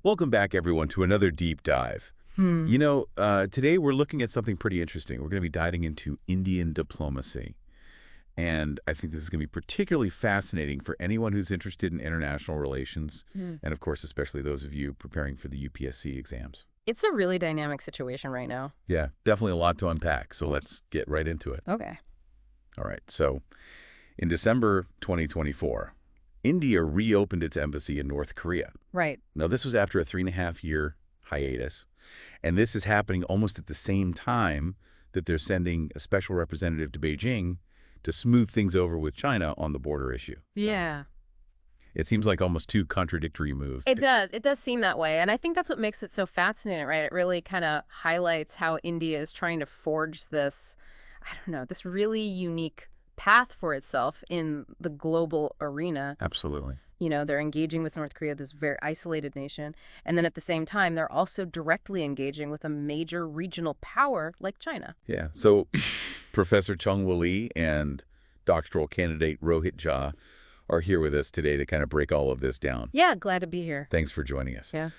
Welcome back, everyone, to another deep dive. Hmm. Today we're looking at something pretty interesting. We're going to be diving into Indian diplomacy. And I think this is going to be particularly fascinating for anyone who's interested in international relations, Hmm. and of course, especially those of you preparing for the UPSC exams. It's a really dynamic situation right now. Yeah, definitely a lot to unpack, so let's get right into it. Okay. All right, so in December 2024, India reopened its embassy in North Korea. Right. Now, this was after a 3.5-year hiatus. And this is happening almost at the same time that they're sending a special representative to Beijing to smooth things over with China on the border issue. Yeah. It seems like almost two contradictory moves. It does. It does seem that way. And I think that's what makes it so fascinating, right? It really kind of highlights how India is trying to forge this, I don't know, this really unique path for itself in the global arena. Absolutely. They're engaging with North Korea, this very isolated nation. And then at the same time, they're also directly engaging with a major regional power like China. Yeah. So Professor Chung Woo Lee and doctoral candidate Rohit Jha are here with us today to kind of break all of this down. Yeah, glad to be here. Thanks for joining us. Yeah.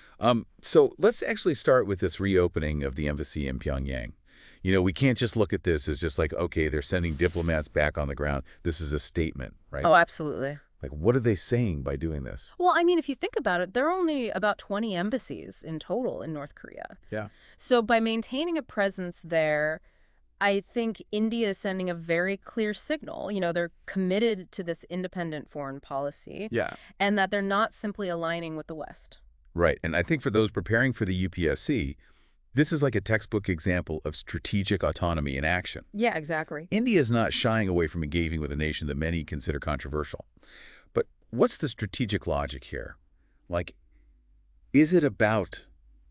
So let's actually start with this reopening of the embassy in Pyongyang. We can't just look at this as just like, okay, they're sending diplomats back on the ground. This is a statement, right? Oh, absolutely. Like, what are they saying by doing this? Well, I mean, if you think about it, there are only about 20 embassies in total in North Korea. Yeah. So by maintaining a presence there, I think India is sending a very clear signal. They're committed to this independent foreign policy Yeah. and that they're not simply aligning with the West. Right. And I think for those preparing for the UPSC, this is like a textbook example of strategic autonomy in action. Yeah, exactly. India is not shying away from engaging with a nation that many consider controversial. But what's the strategic logic here? Like, is it about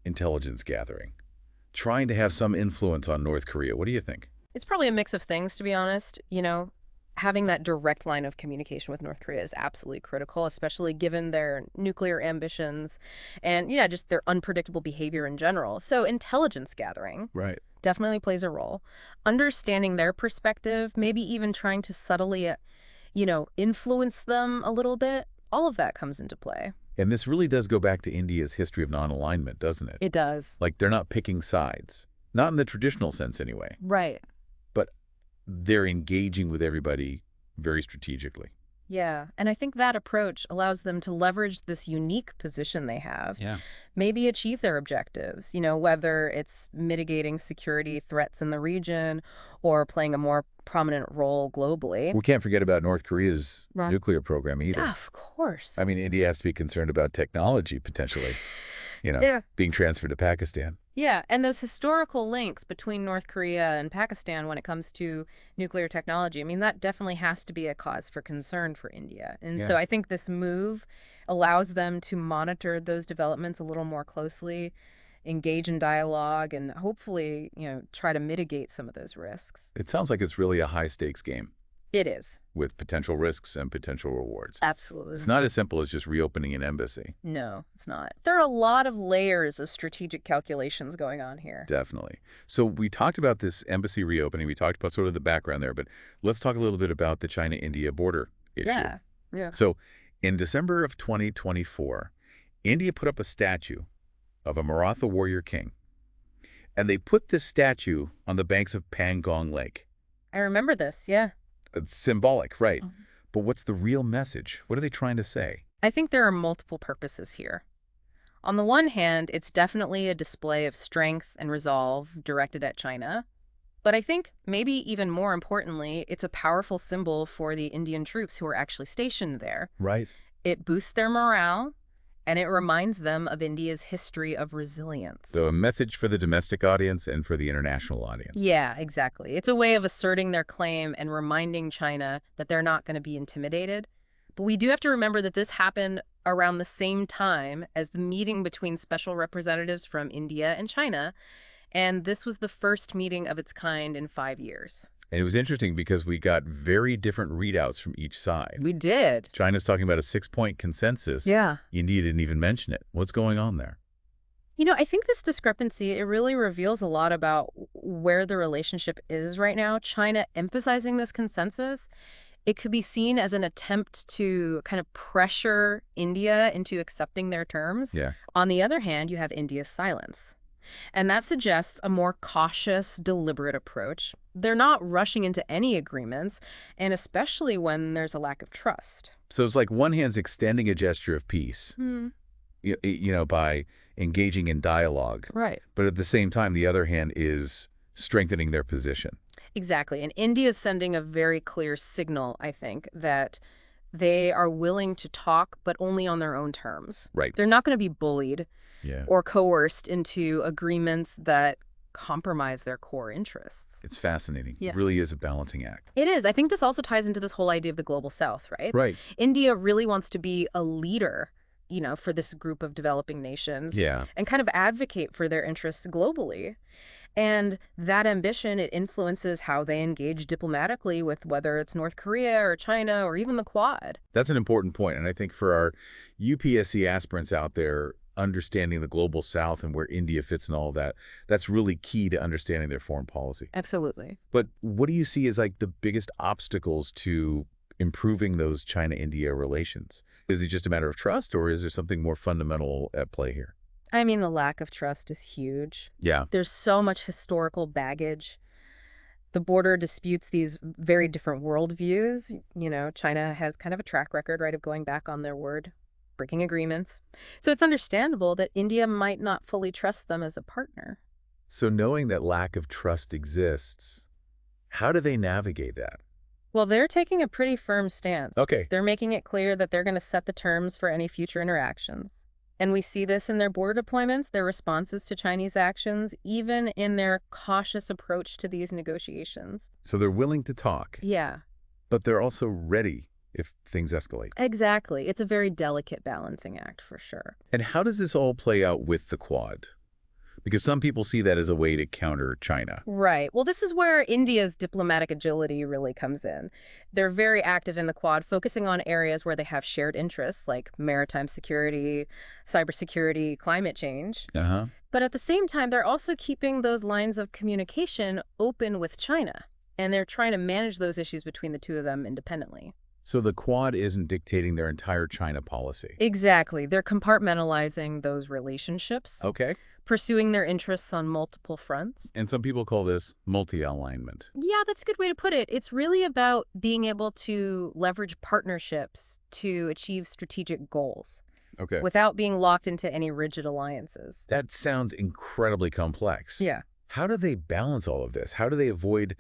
intelligence gathering? Trying to have some influence on North Korea? What do you think? It's probably a mix of things, to be honest. Having that direct line of communication with North Korea is absolutely critical, especially given their nuclear ambitions and, just their unpredictable behavior in general. So intelligence gathering Right. definitely plays a role. Understanding their perspective, maybe even trying to subtly, influence them a little bit, all of that comes into play. And this really does go back to India's history of non-alignment, doesn't it? It does. Like, they're not picking sides. Not in the traditional sense, anyway. Right. But they're engaging with everybody very strategically. Yeah. And I think that approach allows them to leverage this unique position they have, Yeah. maybe achieve their objectives, whether it's mitigating security threats in the region or playing a more prominent role globally. We can't forget about North Korea's Right. nuclear program either. Yeah, of course. I mean, India has to be concerned about technology potentially, Yeah. being transferred to Pakistan. Yeah, and those historical links between North Korea and Pakistan when it comes to nuclear technology, I mean, that definitely has to be a cause for concern for India. And Yeah. so I think this move allows them to monitor those developments a little more closely, engage in dialogue, and hopefully, try to mitigate some of those risks. It sounds like it's really a high-stakes game It is. with potential risks and potential rewards. Absolutely. It's not as simple as just reopening an embassy. No, it's not. There are a lot of layers of strategic calculations going on here. Definitely. So we talked about this embassy reopening. We talked about sort of the background there, but let's talk a little bit about the China-India border issue. Yeah. Yeah. So in December of 2024, India put up a statue of a Maratha warrior king, and they put this statue on the banks of Pangong Lake. I remember this, yeah. It's symbolic, right? Mhm. But what's the real message? What are they trying to say? I think there are multiple purposes here. On the one hand, it's definitely a display of strength and resolve directed at China. But I think maybe even more importantly, it's a powerful symbol for the Indian troops who are actually stationed there. Right. It boosts their morale, and it reminds them of India's history of resilience. So a message for the domestic audience and for the international audience. Yeah, exactly. It's a way of asserting their claim and reminding China that they're not going to be intimidated. But we do have to remember that this happened around the same time as the meeting between special representatives from India and China. And this was the first meeting of its kind in 5 years. And it was interesting because we got very different readouts from each side. We did. China's talking about a 6-point consensus. Yeah. India didn't even mention it. What's going on there? I think this discrepancy, it really reveals a lot about where the relationship is right now. China emphasizing this consensus It could be seen as an attempt to kind of pressure India into accepting their terms. Yeah. On the other hand, you have India's silence. And that suggests a more cautious, deliberate approach. They're not rushing into any agreements, and especially when there's a lack of trust. So it's like one hand's extending a gesture of peace, Hmm. by engaging in dialogue. Right. But at the same time, the other hand is strengthening their position. Exactly. And India is sending a very clear signal, I think, that they are willing to talk, but only on their own terms. Right. They're not going to be bullied Yeah. or coerced into agreements that compromise their core interests. It's fascinating. Yeah. It really is a balancing act. It is. I think this also ties into this whole idea of the global south, right? Right. India really wants to be a leader, for this group of developing nations Yeah. and kind of advocate for their interests globally. And that ambition, it influences how they engage diplomatically with whether it's North Korea or China or even the Quad. That's an important point. And I think for our UPSC aspirants out there, understanding the global south and where India fits in all of that, that's really key to understanding their foreign policy. Absolutely. But what do you see as like the biggest obstacles to improving those China-India relations? Is it just a matter of trust, or is there something more fundamental at play here? I mean, the lack of trust is huge. Yeah. There's so much historical baggage. The border disputes these very different worldviews. China has kind of a track record, right, of going back on their word, breaking agreements. So it's understandable that India might not fully trust them as a partner. So knowing that lack of trust exists, how do they navigate that? Well, they're taking a pretty firm stance. Okay. They're making it clear that they're going to set the terms for any future interactions. And we see this in their border deployments, their responses to Chinese actions, even in their cautious approach to these negotiations. So they're willing to talk, Yeah, but they're also ready if things escalate. exactly. It's a very delicate balancing act for sure. And how does this all play out with the Quad? Because some people see that as a way to counter China. Right. Well, this is where India's diplomatic agility really comes in. They're very active in the Quad, focusing on areas where they have shared interests like maritime security, cybersecurity, climate change. Uh-huh. But at the same time, they're also keeping those lines of communication open with China. And they're trying to manage those issues between the two of them independently. So the Quad isn't dictating their entire China policy. Exactly. They're compartmentalizing those relationships, Okay. pursuing their interests on multiple fronts. And some people call this multi-alignment. Yeah, that's a good way to put it. It's really about being able to leverage partnerships to achieve strategic goals Okay. without being locked into any rigid alliances. That sounds incredibly complex. Yeah. How do they balance all of this? How do they avoid,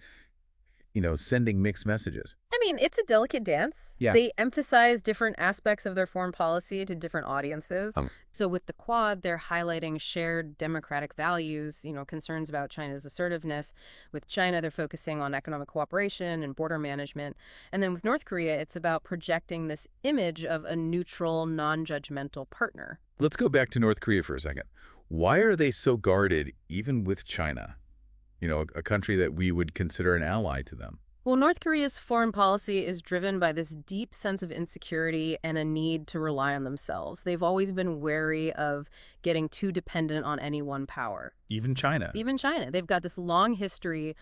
sending mixed messages? I mean, it's a delicate dance. Yeah. They emphasize different aspects of their foreign policy to different audiences. Um. So with the Quad, they're highlighting shared democratic values, concerns about China's assertiveness. With China, they're focusing on economic cooperation and border management. And then with North Korea, it's about projecting this image of a neutral, non-judgmental partner. Let's go back to North Korea for a second. Why are they so guarded, even with China? A country that we would consider an ally to them. Well, North Korea's foreign policy is driven by this deep sense of insecurity and a need to rely on themselves. They've always been wary of getting too dependent on any one power. Even China. Even China. They've got this long history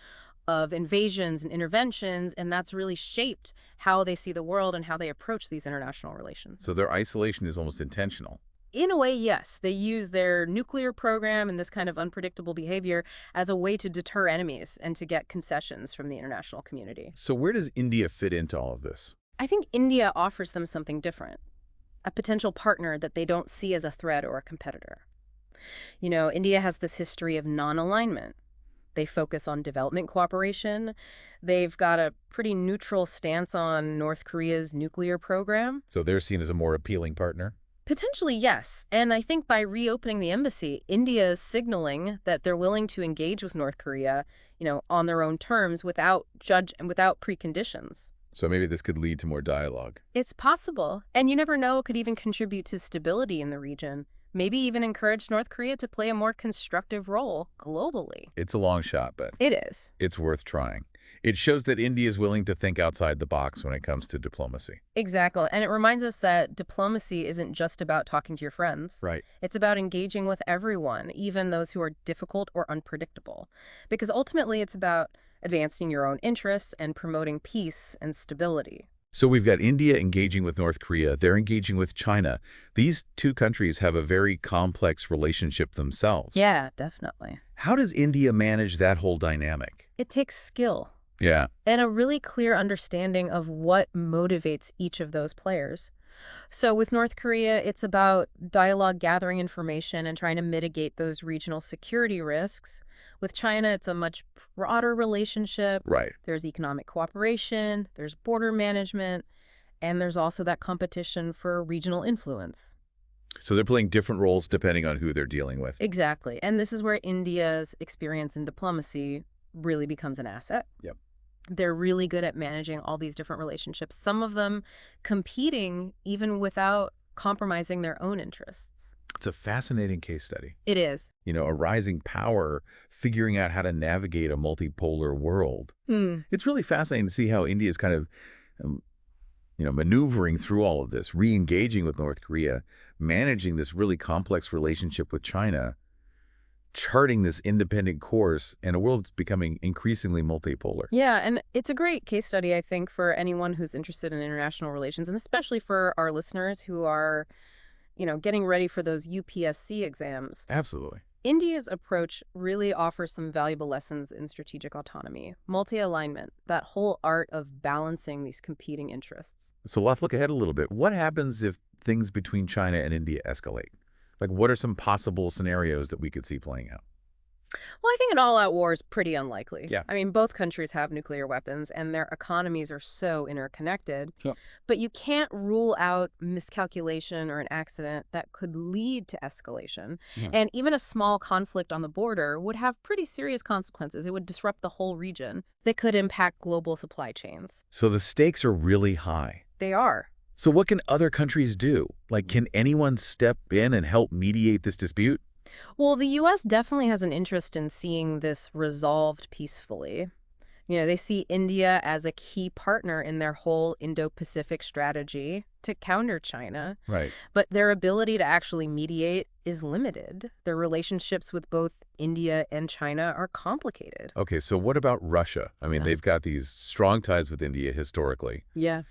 of invasions and interventions, and that's really shaped how they see the world and how they approach these international relations. So their isolation is almost intentional. In a way, yes. They use their nuclear program and this kind of unpredictable behavior as a way to deter enemies and to get concessions from the international community. So where does India fit into all of this? I think India offers them something different, a potential partner that they don't see as a threat or a competitor. India has this history of non-alignment. They focus on development cooperation. They've got a pretty neutral stance on North Korea's nuclear program. So they're seen as a more appealing partner? Potentially, yes. And I think by reopening the embassy, India is signaling that they're willing to engage with North Korea, on their own terms without preconditions. So maybe this could lead to more dialogue. It's possible. And you never know, it could even contribute to stability in the region. Maybe even encourage North Korea to play a more constructive role globally. It's a long shot, but It is. it's worth trying. It shows that India is willing to think outside the box when it comes to diplomacy. Exactly. And it reminds us that diplomacy isn't just about talking to your friends. Right. It's about engaging with everyone, even those who are difficult or unpredictable. Because ultimately, it's about advancing your own interests and promoting peace and stability. So we've got India engaging with North Korea. They're engaging with China. These two countries have a very complex relationship themselves. Yeah, definitely. How does India manage that whole dynamic? It takes skill Yeah, and a really clear understanding of what motivates each of those players. So with North Korea, it's about dialogue, gathering information, and trying to mitigate those regional security risks. With China, it's a much broader relationship. right. There's economic cooperation, there's border management, and there's also that competition for regional influence. So they're playing different roles depending on who they're dealing with. Exactly. And this is where India's experience in diplomacy really becomes an asset. Yep. They're really good at managing all these different relationships, some of them competing even without compromising their own interests. It's a fascinating case study. It is. A rising power figuring out how to navigate a multipolar world. Hmm. It's really fascinating to see how India is kind of, um, maneuvering through all of this, re-engaging with North Korea, managing this really complex relationship with China, charting this independent course in a world that's becoming increasingly multipolar. Yeah, and it's a great case study, I think, for anyone who's interested in international relations, and especially for our listeners who are, getting ready for those UPSC exams. Absolutely. India's approach really offers some valuable lessons in strategic autonomy, multi-alignment, that whole art of balancing these competing interests. So let's look ahead a little bit. What happens if things between China and India escalate? Like, what are some possible scenarios that we could see playing out? Well, I think an all-out war is pretty unlikely. Yeah. I mean, both countries have nuclear weapons, and their economies are so interconnected. Sure. But you can't rule out miscalculation or an accident that could lead to escalation. Yeah. And even a small conflict on the border would have pretty serious consequences. It would disrupt the whole region. That could impact global supply chains. So the stakes are really high. They are. So what can other countries do? Like, can anyone step in and help mediate this dispute? Well, the U.S. definitely has an interest in seeing this resolved peacefully. They see India as a key partner in their whole Indo-Pacific strategy to counter China. Right. But their ability to actually mediate is limited. Their relationships with both India and China are complicated. Okay, so what about Russia? I mean, Yeah. they've got these strong ties with India historically, Yeah.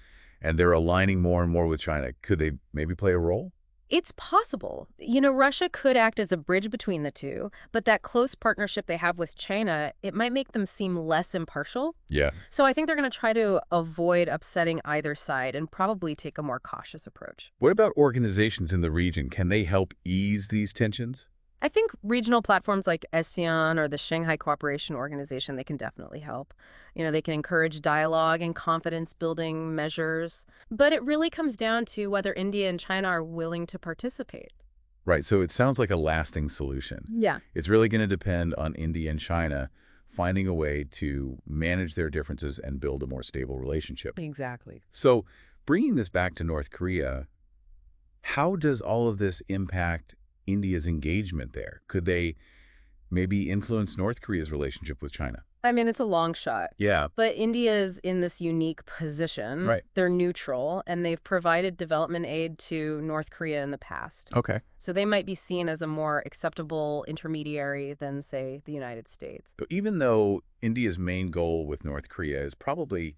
and they're aligning more and more with China. Could they maybe play a role? It's possible. Russia could act as a bridge between the two, but that close partnership they have with China, it might make them seem less impartial. Yeah. So I think they're going to try to avoid upsetting either side and probably take a more cautious approach. What about organizations in the region? Can they help ease these tensions? I think regional platforms like ASEAN or the Shanghai Cooperation Organization, they can definitely help. They can encourage dialogue and confidence-building measures. But it really comes down to whether India and China are willing to participate. Right, so it sounds like a lasting solution. Yeah. It's really going to depend on India and China finding a way to manage their differences and build a more stable relationship. Exactly. So bringing this back to North Korea, how does all of this impact India's engagement there? Could they maybe influence North Korea's relationship with China? I mean, it's a long shot. Yeah, But India's in this unique position. right. They're neutral, and they've provided development aid to North Korea in the past. Okay. So they might be seen as a more acceptable intermediary than, say, the United States. So even though India's main goal with North Korea is probably,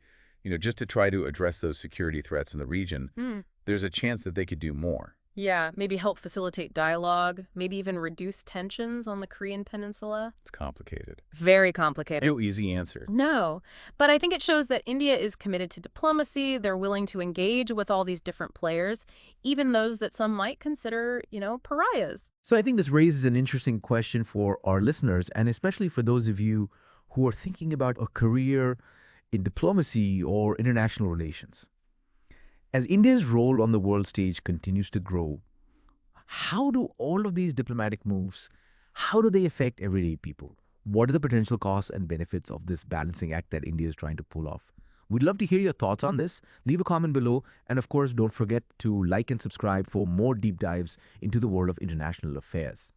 just to try to address those security threats in the region, there's a chance that they could do more. Yeah, maybe help facilitate dialogue, maybe even reduce tensions on the Korean peninsula. It's complicated. Very complicated. No easy answer. No, but I think it shows that India is committed to diplomacy. They're willing to engage with all these different players, even those that some might consider, pariahs. So I think this raises an interesting question for our listeners, and especially for those of you who are thinking about a career in diplomacy or international relations. As India's role on the world stage continues to grow, how do all of these diplomatic moves, how do they affect everyday people? What are the potential costs and benefits of this balancing act that India is trying to pull off? We'd love to hear your thoughts on this. Leave a comment below. And of course, don't forget to like and subscribe for more deep dives into the world of international affairs.